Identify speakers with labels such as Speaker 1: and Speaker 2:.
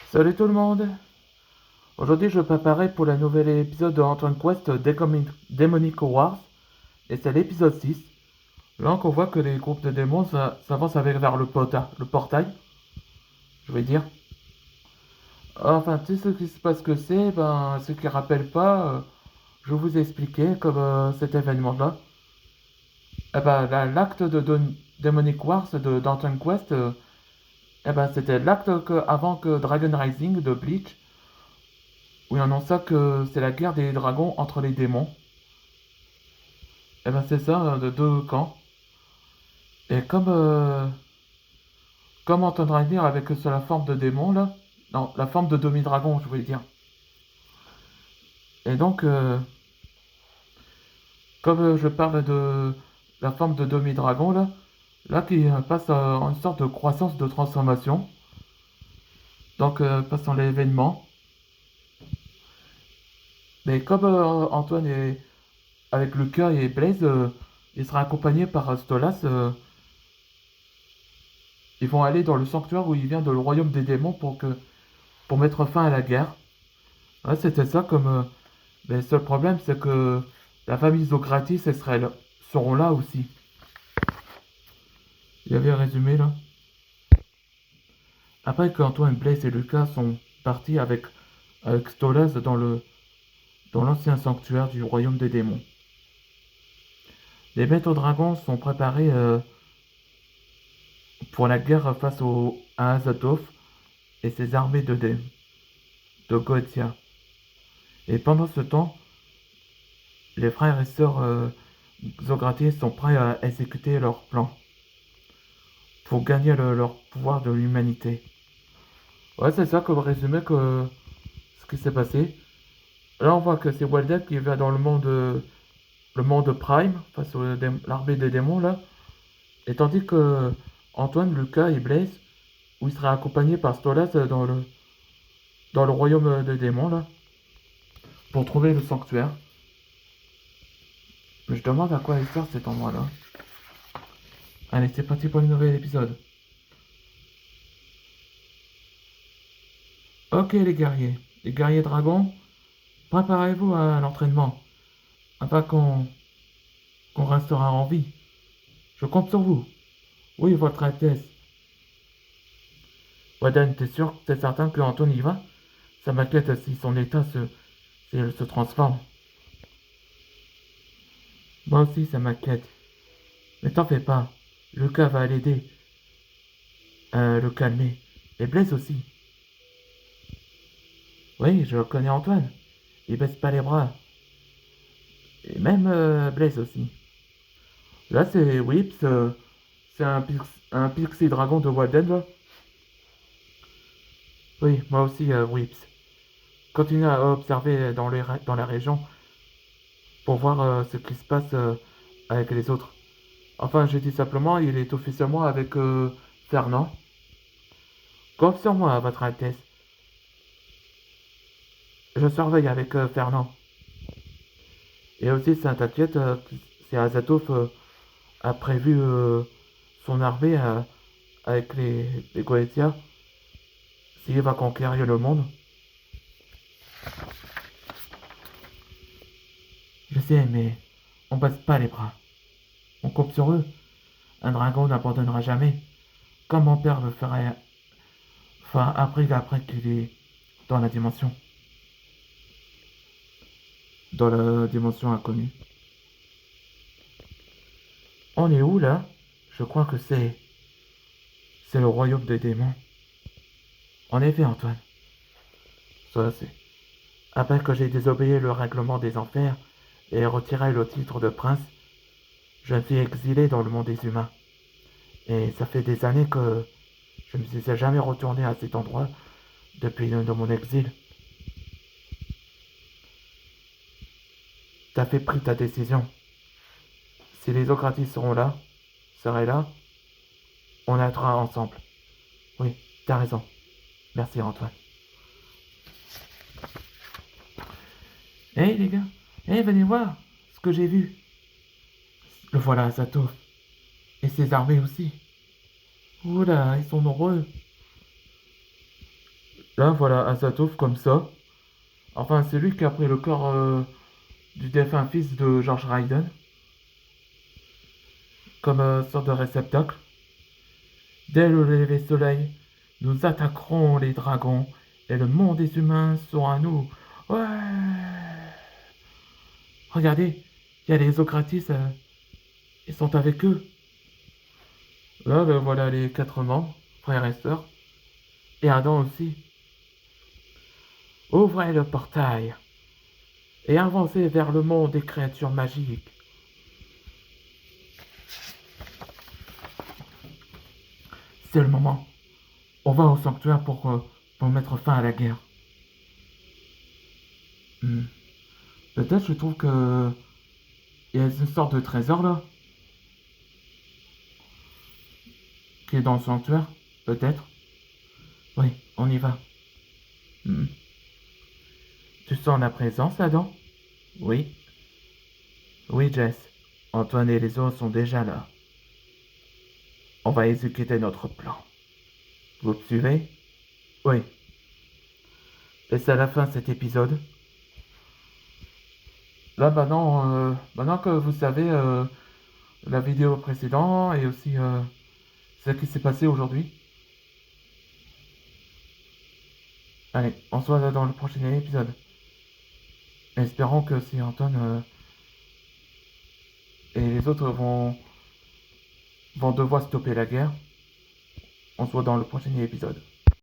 Speaker 1: Salut tout le monde! Aujourd'hui, je vais préparer pour le nouvel épisode de Antoine Quest Demonic Wars, et c'est l'épisode 6. Là, on voit que les groupes de démons s'avancent vers le portail, je vais dire. Enfin, tu sais ce qui se passe que c'est, ben, ceux qui ne rappellent pas, je vais vous expliquer comme cet événement-là. Eh ben, l'acte de Demonic Wars d'Antoine Quest, eh ben, c'était avant que Dragon Rising de Bleach, où il annonça que c'est la guerre des dragons entre les démons. Eh ben c'est ça, de deux camps. Et comme on entendra dire avec sur la forme de démon là, non, la forme de demi-dragon, je voulais dire. Et donc, comme je parle de la forme de demi-dragon là qui passe en une sorte de croissance de transformation. Donc, passe en l'événement. Mais comme Antoine est avec Lucas et Blaze, il sera accompagné par Stolas. Ils vont aller dans le sanctuaire où il vient de le royaume des démons pour mettre fin à la guerre. Ouais, c'était ça comme. Mais le seul problème, c'est que la famille Zokratis, seront là aussi. Il y avait un résumé là. Après qu'Antoine, Blaise et Lucas sont partis avec Stolas dans l'ancien sanctuaire du royaume des démons. Les maîtres dragons sont préparés pour la guerre à Azathoth et ses armées de Goetia. Et pendant ce temps, les frères et sœurs Zokratis sont prêts à exécuter leur plan pour gagner leur pouvoir de l'humanité. Ouais, c'est ça comme résumé que ce qui s'est passé. Là, on voit que c'est Walden qui va dans le monde Prime, face à l'armée des démons, là. Et tandis que Antoine, Lucas et Blaze, où il sera accompagné par Stolas dans le royaume des démons, là, pour trouver le sanctuaire. Mais je demande à quoi il sert cet endroit-là. Allez, c'est parti pour le nouvel épisode. Ok, les guerriers dragons, préparez-vous à l'entraînement, afin qu'on restera en vie. Je compte sur vous. Oui, votre Altesse. Wadan, t'es certain que Antoine y va? Ça m'inquiète si son état si elle se transforme. Moi aussi, ça m'inquiète. Mais t'en fais pas. Lucas va l'aider à le calmer. Et Blaise aussi. Oui, je connais Antoine. Il baisse pas les bras. Et même Blaise aussi. Là, c'est Whips. C'est un Pixie Dragon de Waden, là. Oui, moi aussi, Whips. Continue à observer dans la région pour voir ce qui se passe avec les autres. Enfin, je dis simplement, il est officiellement avec Fernand. Compte sur moi, Votre Altesse. Je surveille avec Fernand. Et aussi, ça t'inquiète, c'est Azathoth a prévu son armée avec les Goetia s'il va conquérir le monde. Je sais, mais on baisse pas les bras. On compte sur eux. Un dragon n'abandonnera jamais. Comme mon père le ferait. Enfin, après qu'il est dans la dimension. Dans la dimension inconnue. On est où là? Je crois que c'est le royaume des démons. En effet, Antoine. Ça, c'est. Après que j'ai désobéi le règlement des enfers et retiré le titre de prince, je me suis exilé dans le monde des humains. Et ça fait des années que je ne me suis jamais retourné à cet endroit depuis de mon exil. T'as fait pris ta décision. Si les Socrates seraient là, on être ensemble. Oui, t'as raison. Merci Antoine. Hé les gars, venez voir ce que j'ai vu. Le voilà, Sato. Et ses armées aussi. Oula, ils sont nombreux. Là, voilà, Azatov comme ça. Enfin, c'est lui qui a pris le corps du défunt fils de George Raiden comme sorte de réceptacle. Dès le lever soleil, nous attaquerons les dragons et le monde des humains sera à nous. Ouais. Regardez, il y a les Ocratis, ils sont avec eux. Là, ben, voilà les quatre membres, frères et sœurs. Et Adam aussi. Ouvrez le portail et avancez vers le monde des créatures magiques. C'est le moment. On va au sanctuaire pour mettre fin à la guerre. Hmm. Peut-être je trouve que il y a une sorte de trésor là, qui est dans le sanctuaire. Peut-être. Oui, on y va. Hmm. Tu sens la présence, Adam? Oui. Oui, Jess. Antoine et les autres sont déjà là. On va exécuter notre plan. Vous me suivez? Oui. Et c'est à la fin de cet épisode. Là, maintenant que vous savez la vidéo précédente et aussi ce qui s'est passé aujourd'hui, allez, on se voit dans le prochain épisode. Espérons que si Antoine et les autres vont devoir stopper la guerre, on se voit dans le prochain épisode.